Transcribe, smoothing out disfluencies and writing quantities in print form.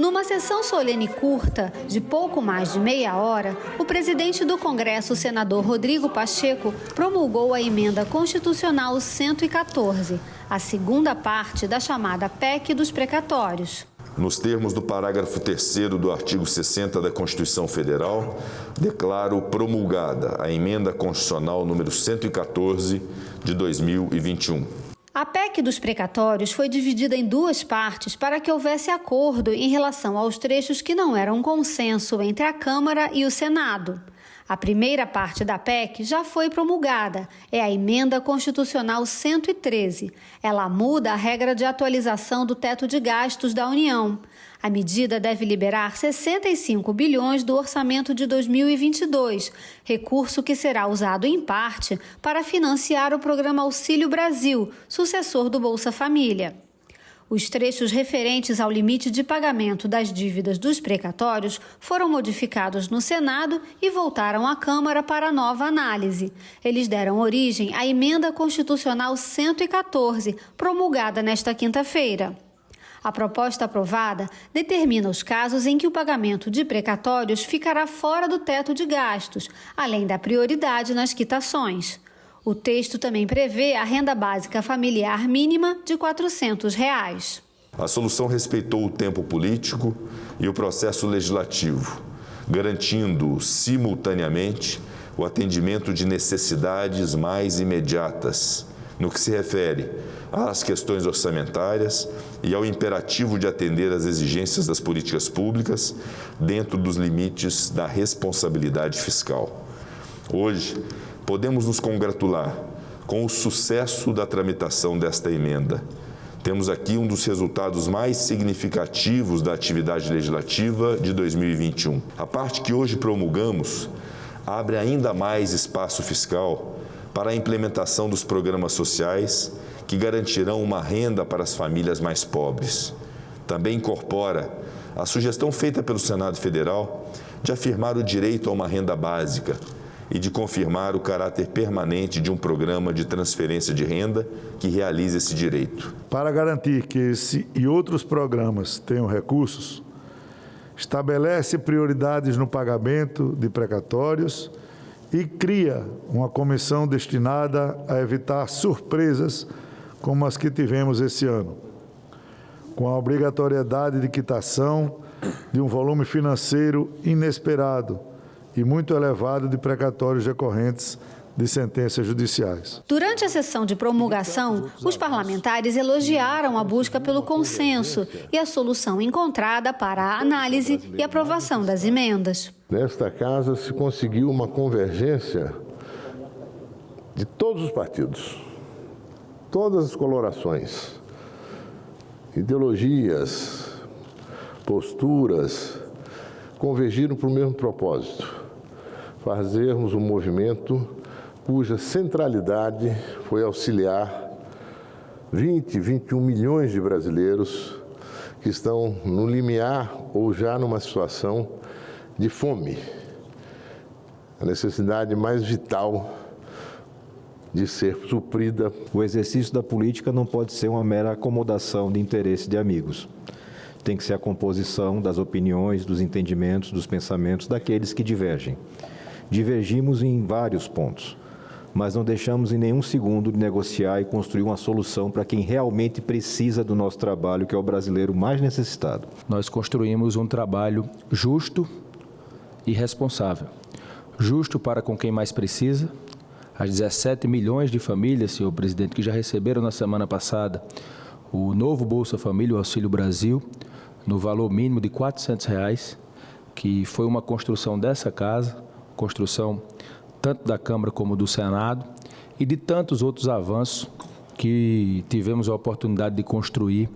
Numa sessão solene curta, de pouco mais de meia hora, o presidente do Congresso, o senador Rodrigo Pacheco, promulgou a emenda constitucional 114, a segunda parte da chamada PEC dos precatórios. Nos termos do parágrafo 3º do artigo 60 da Constituição Federal, declaro promulgada a emenda constitucional número 114 de 2021. A PEC dos precatórios foi dividida em duas partes para que houvesse acordo em relação aos trechos que não eram consenso entre a Câmara e o Senado. A primeira parte da PEC já foi promulgada, é a Emenda Constitucional 113. Ela muda a regra de atualização do teto de gastos da União. A medida deve liberar 65 bilhões do orçamento de 2022, recurso que será usado em parte para financiar o programa Auxílio Brasil, sucessor do Bolsa Família. Os trechos referentes ao limite de pagamento das dívidas dos precatórios foram modificados no Senado e voltaram à Câmara para nova análise. Eles deram origem à Emenda Constitucional 114, promulgada nesta quinta-feira. A proposta aprovada determina os casos em que o pagamento de precatórios ficará fora do teto de gastos, além da prioridade nas quitações. O texto também prevê a renda básica familiar mínima de R$ 400. A solução respeitou o tempo político e o processo legislativo, garantindo simultaneamente o atendimento de necessidades mais imediatas, no que se refere às questões orçamentárias e ao imperativo de atender às exigências das políticas públicas dentro dos limites da responsabilidade fiscal. Hoje, podemos nos congratular com o sucesso da tramitação desta emenda. Temos aqui um dos resultados mais significativos da atividade legislativa de 2021. A parte que hoje promulgamos abre ainda mais espaço fiscal para a implementação dos programas sociais que garantirão uma renda para as famílias mais pobres. Também incorpora a sugestão feita pelo Senado Federal de afirmar o direito a uma renda básica e de confirmar o caráter permanente de um programa de transferência de renda que realize esse direito. Para garantir que esse e outros programas tenham recursos, estabelece prioridades no pagamento de precatórios e cria uma comissão destinada a evitar surpresas como as que tivemos esse ano, com a obrigatoriedade de quitação de um volume financeiro inesperado e muito elevado de precatórios decorrentes de sentenças judiciais. Durante a sessão de promulgação, os parlamentares elogiaram a busca pelo consenso e a solução encontrada para a análise e aprovação das emendas. Nesta casa se conseguiu uma convergência de todos os partidos, todas as colorações, ideologias, posturas, convergiram para o mesmo propósito: fazermos um movimento cuja centralidade foi auxiliar 21 milhões de brasileiros que estão no limiar ou já numa situação de fome, a necessidade mais vital de ser suprida. O exercício da política não pode ser uma mera acomodação de interesse de amigos. Tem que ser a composição das opiniões, dos entendimentos, dos pensamentos daqueles que divergem. Divergimos em vários pontos, mas não deixamos em nenhum segundo de negociar e construir uma solução para quem realmente precisa do nosso trabalho, que é o brasileiro mais necessitado. Nós construímos um trabalho justo e responsável. Justo para com quem mais precisa, as 17 milhões de famílias, senhor presidente, que já receberam na semana passada o novo Bolsa Família, o Auxílio Brasil, no valor mínimo de R$ 400, que foi uma construção dessa casa, construção tanto da Câmara como do Senado, e de tantos outros avanços que tivemos a oportunidade de construir